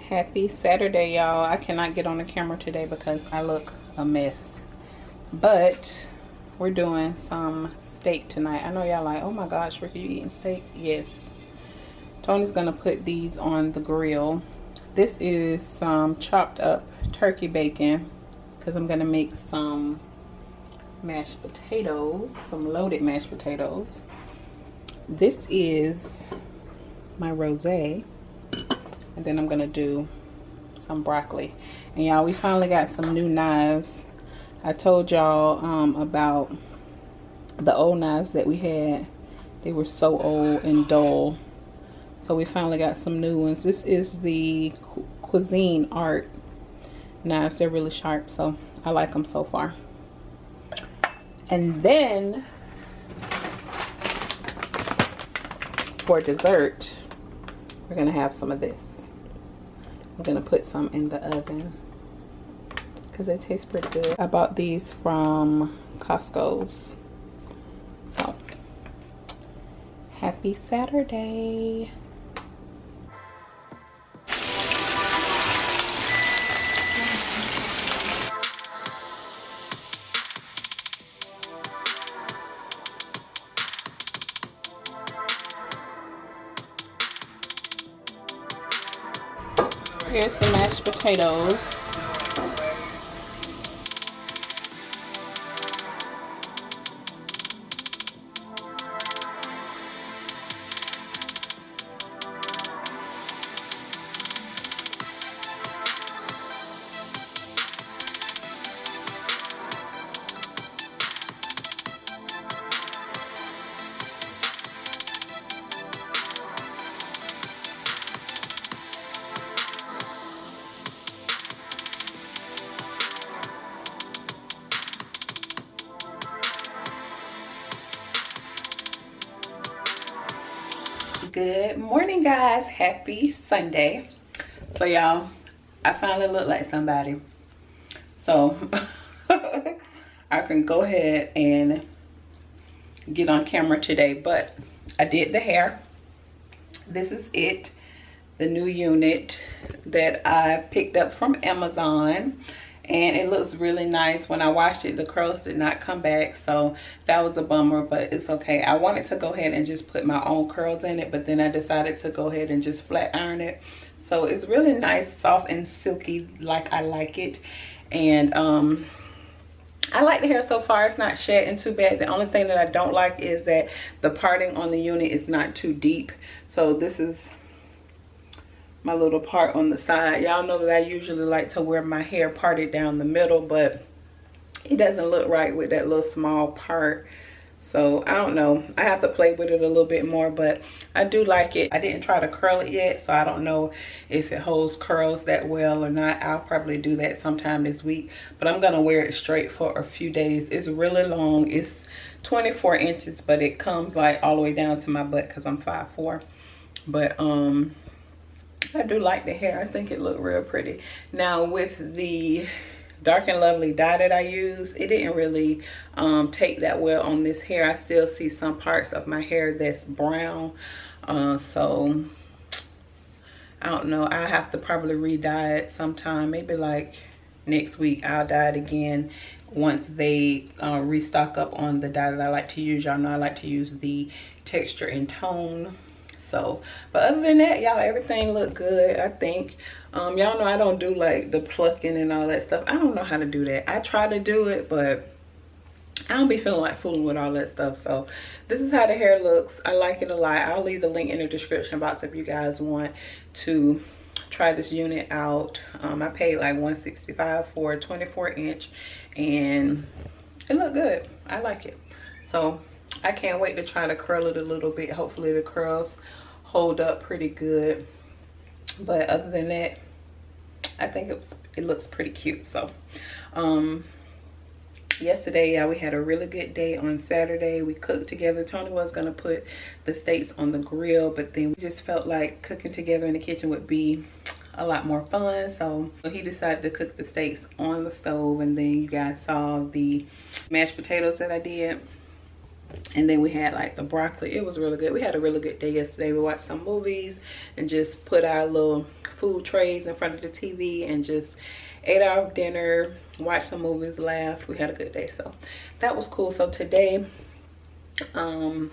Happy Saturday, y'all. I cannot get on the camera today because I look a mess, but we're doing some steak tonight. I know y'all like, oh my gosh, Ricky, you eating steak? Yes. Tony's gonna put these on the grill. This is some chopped up turkey bacon because I'm gonna make some mashed potatoes, some loaded mashed potatoes. This is my rosé, and then I'm gonna do some broccoli. And y'all, we finally got some new knives. I told y'all about the old knives that we had. They were so old and dull, so we finally got some new ones. This is the Cuisine Art knives. They're really sharp, so I like them so far. And then for dessert, we're gonna have some of this. I'm gonna put some in the oven because they taste pretty good. I bought these from Costco's. So happy Saturday. Here's some mashed potatoes. Good morning, guys. Happy Sunday. So y'all, I finally look like somebody, so I can go ahead and get on camera today. But I did the hair. This is it, the new unit that I picked up from Amazon, and it looks really nice. When I washed it, the curls did not come back, so that was a bummer, but it's okay. I wanted to go ahead and just put my own curls in it, but then I decided to go ahead and just flat iron it. So it's really nice, soft and silky like I like it. And I like the hair so far. It's not shedding too bad. The only thing that I don't like is that the parting on the unit is not too deep. So this is my little part on the side. Y'all know that I usually like to wear my hair parted down the middle, but it doesn't look right with that little small part. So I don't know, I have to play with it a little bit more, but I do like it. I didn't try to curl it yet, so I don't know if it holds curls that well or not. I'll probably do that sometime this week, but I'm gonna wear it straight for a few days. It's really long. It's 24 inches, but it comes like all the way down to my butt because I'm 5'4". But I do like the hair. I think it looked real pretty. Now with the Dark and Lovely dye that I use, it didn't really take that well on this hair. I still see some parts of my hair that's brown. So I don't know. I have to probably re-dye it sometime. Maybe like next week I'll dye it again once they restock up on the dye that I like to use. Y'all know I like to use the Texture and Tone. So, but other than that, y'all, everything looked good, I think. Y'all know I don't do like the plucking and all that stuff. I don't know how to do that. I try to do it, but I don't be feeling like fooling with all that stuff. So this is how the hair looks. I like it a lot. I'll leave the link in the description box if you guys want to try this unit out. I paid like $165 for a 24 inch, and it looked good. I like it. So I can't wait to try to curl it a little bit. Hopefully the curls hold up pretty good. But other than that, I think it looks pretty cute. So yesterday, yeah, we had a really good day. On Saturday we cooked together. Tony was gonna put the steaks on the grill, but then we just felt like cooking together in the kitchen would be a lot more fun, so he decided to cook the steaks on the stove. And then you guys saw the mashed potatoes that I did. And then we had like the broccoli. It was really good. We had a really good day yesterday. We watched some movies and just put our little food trays in front of the TV and just ate our dinner, watched some movies, laughed. We had a good day. So that was cool. So today, Tony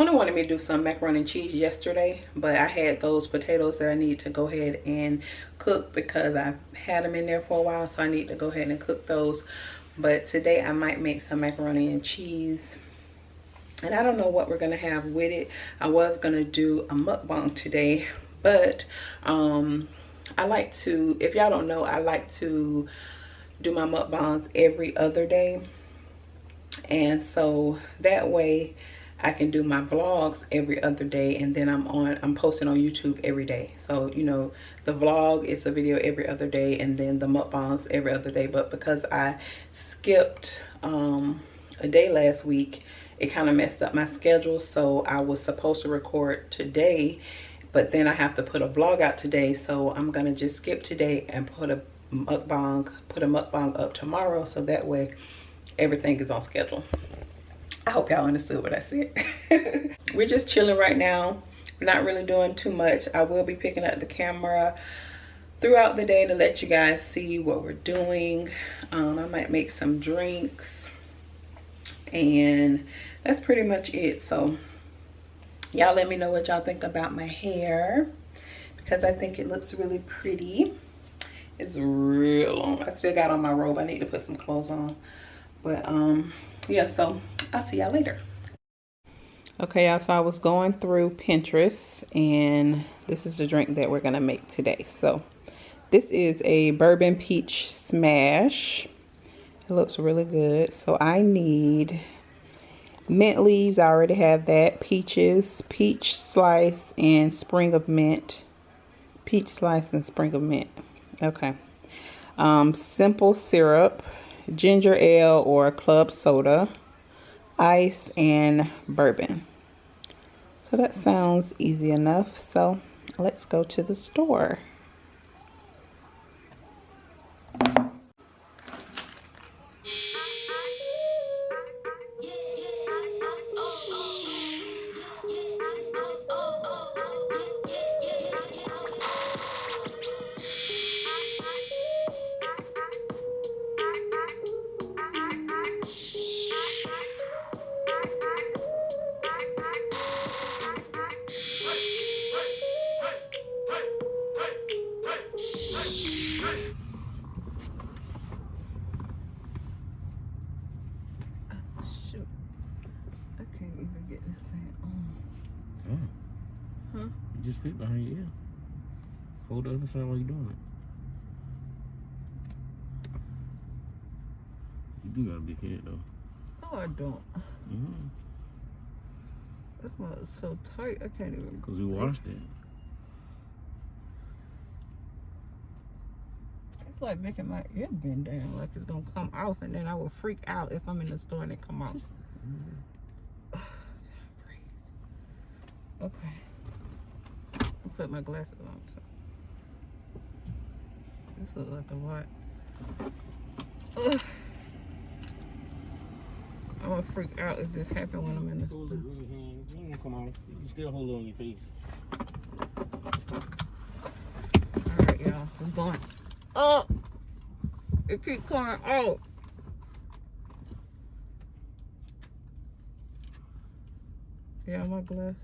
wanted me to do some macaroni and cheese yesterday, but I had those potatoes that I need to go ahead and cook because I've had them in there for a while. So I need to go ahead and cook those. But today I might make some macaroni and cheese. And I don't know what we're going to have with it. I was going to do a mukbang today, but I like to, if y'all don't know, I like to do my mukbangs every other day. And so that way I can do my vlogs every other day, and then I'm posting on YouTube every day. So, you know, the vlog is a video every other day, and then the mukbangs every other day. But because I skipped a day last week, it kind of messed up my schedule. So I was supposed to record today, but then I have to put a vlog out today. So I'm gonna just skip today and put a mukbang up tomorrow, so that way everything is on schedule. I hope y'all understood what I said. We're just chilling right now. We're not really doing too much. I will be picking up the camera throughout the day to let you guys see what we're doing. I might make some drinks, and that's pretty much it. So y'all let me know what y'all think about my hair, because I think it looks really pretty. It's real long. I still got on my robe. I need to put some clothes on. But yeah, so I'll see y'all later. Okay, y'all, so I was going through Pinterest, and this is the drink that we're gonna make today. So this is a bourbon peach smash. It looks really good. So I need mint leaves. I already have that. Peaches, peach slice, and sprig of mint. Peach slice and sprig of mint. Okay. Simple syrup, ginger ale or club soda, ice, and bourbon. So that sounds easy enough. So let's go to the store. Just spit behind your ear. Hold the other side while you're doing it. You do got a big head though. No, I don't. This one is so tight, I can't even. Because we washed it. It's like making my ear bend down, like it's gonna come off, and then I will freak out if I'm in the store and it come off. Okay. Put my glasses on too. This looks like a lot. Ugh. I'm gonna freak out if this happens when I'm in the store. You don't come off. You can still hold it on your face. Alright, y'all. It's going up. It keeps coming out. Yeah, my glasses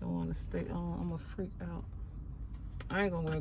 don't want to stay on. I'm gonna freak out. I ain't gonna wear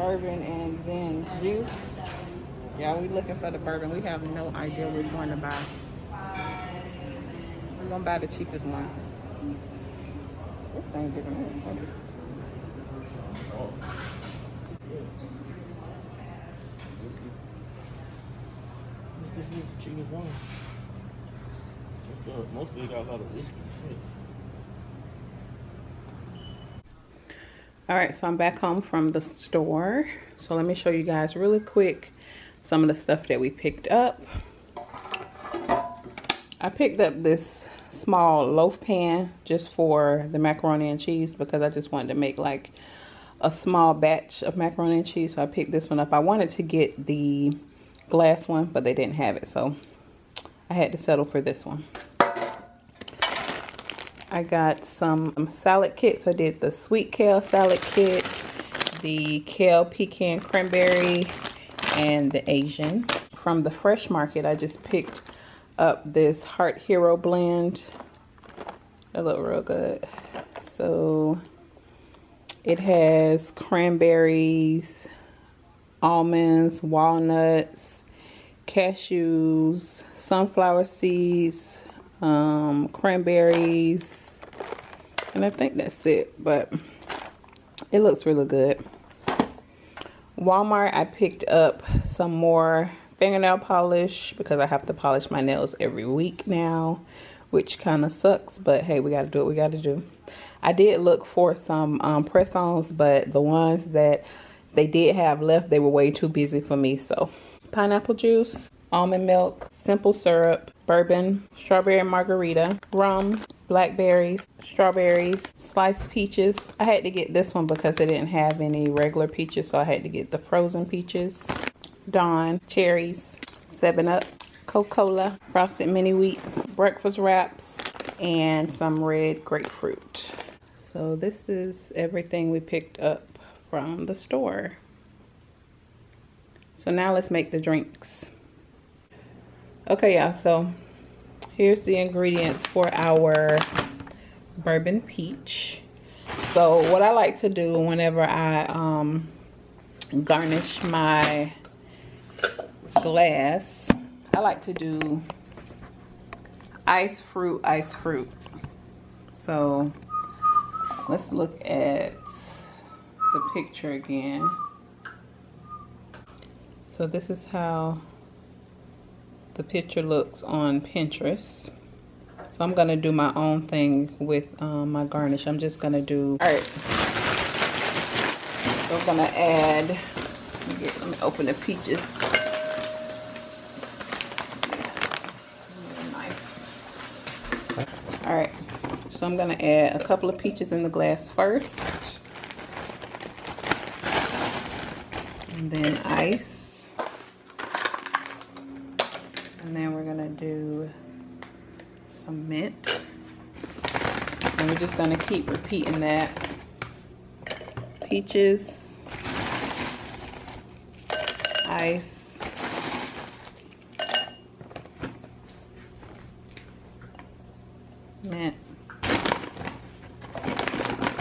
bourbon and then juice. Yeah, we looking for the bourbon. We have no idea which one to buy. We're gonna buy the cheapest one. This thing giving me a headache. This is the cheapest one. Mostly got a lot of whiskey. All right, so I'm back home from the store. So let me show you guys really quick some of the stuff that we picked up. I picked up this small loaf pan just for the macaroni and cheese because I just wanted to make like a small batch of macaroni and cheese. So I picked this one up. I wanted to get the glass one, but they didn't have it, so I had to settle for this one. I got some salad kits. I did the sweet kale salad kit, the kale pecan cranberry, and the Asian. From the fresh market, I just picked up this Heart Hero blend. They look real good. So it has cranberries, almonds, walnuts, cashews, sunflower seeds, cranberries, and I think that's it, but it looks really good. Walmart, I picked up some more fingernail polish because I have to polish my nails every week now, which kind of sucks, but hey, we got to do what we got to do. I did look for some press-ons, but the ones that they did have left, they were way too busy for me. So pineapple juice, almond milk, simple syrup, bourbon, strawberry margarita, rum, blackberries, strawberries, sliced peaches. I had to get this one because they didn't have any regular peaches, so I had to get the frozen peaches. Dawn, cherries, 7-Up, Coca-Cola, frosted mini wheats, breakfast wraps, and some red grapefruit. So this is everything we picked up from the store. So now let's make the drinks. Okay, y'all, so here's the ingredients for our bourbon peach. So what I like to do whenever I garnish my glass, I like to do ice fruit. So let's look at the picture again. So this is how the picture looks on Pinterest. So I'm gonna do my own thing with my garnish. I'm just gonna do, all right, so I'm gonna add, let me open the peaches. All right, so I'm gonna add a couple of peaches in the glass first, and then ice, and then we're gonna do some mint, and we're just gonna keep repeating that. Peaches, ice, mint.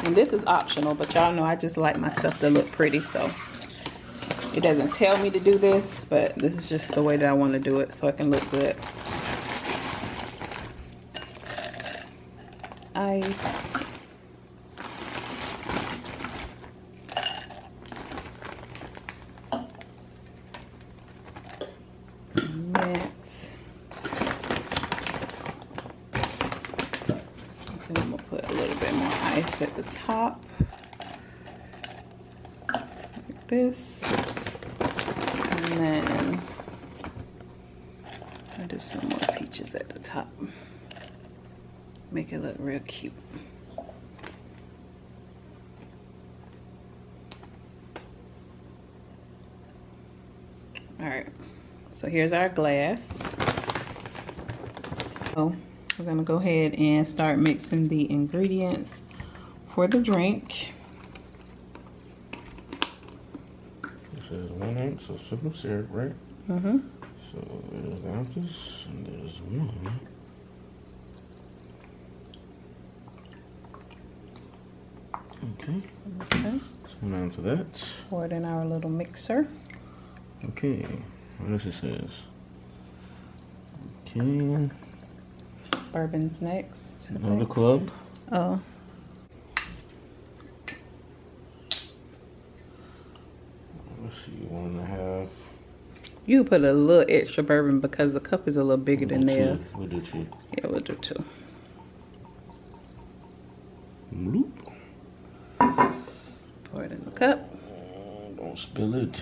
And this is optional, but y'all know I just like my stuff to look pretty, so it doesn't tell me to do this, but this is just the way that I want to do it so it can look good. Ice, mint, and I'm gonna put a little bit more ice at the top, like this, and then I'll do some more peaches at the top. Make it look real cute. All right, so here's our glass. So we're gonna go ahead and start mixing the ingredients for the drink. This is 1 ounce of simple syrup, right? Mm-hmm. So there's ounces, and there's 1. Okay. So now to that. Pour it in our little mixer. Okay. What else it says? Okay. Bourbon's next. Another club. Oh. Let's see, 1.5. You put a little extra bourbon because the cup is a little bigger than theirs. We'll do 2. Yeah, we'll do 2. Bloop. Pour it in the cup. Don't spill it.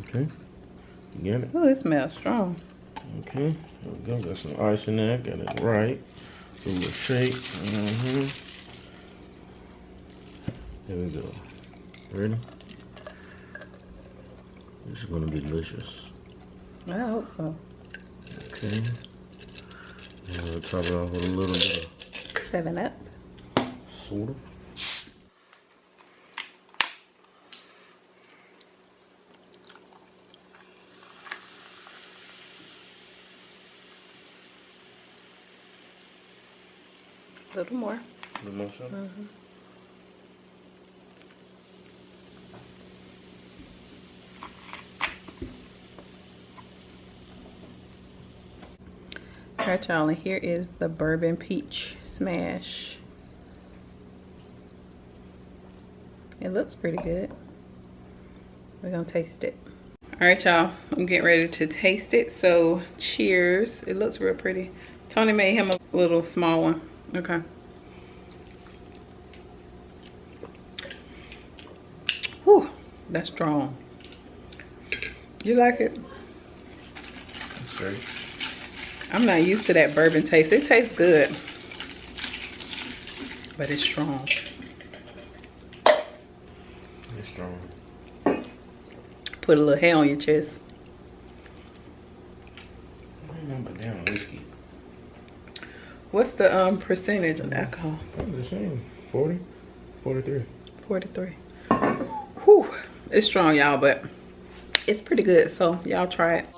Okay. You got it? Oh, it smells strong. Okay. There we go. Got some ice in there. Got it right. A little shake. There we go. Ready? This is gonna be delicious. I hope so. Okay. And we'll top it off with a little bit of 7-Up. soda. A little more. A little more soda? Alright, y'all, and here is the bourbon peach smash. It looks pretty good. We're gonna taste it. Alright, y'all, I'm getting ready to taste it, so cheers. It looks real pretty. Tony made him a little small one. Okay. Whew, that's strong. You like it? That's great. I'm not used to that bourbon taste. It tastes good, but it's strong. It's strong. Put a little hair on your chest. I ain't nothing but damn whiskey. What's the percentage of alcohol? Probably the same. 40? 43. 43. Whew, it's strong, y'all, but it's pretty good. So y'all try it.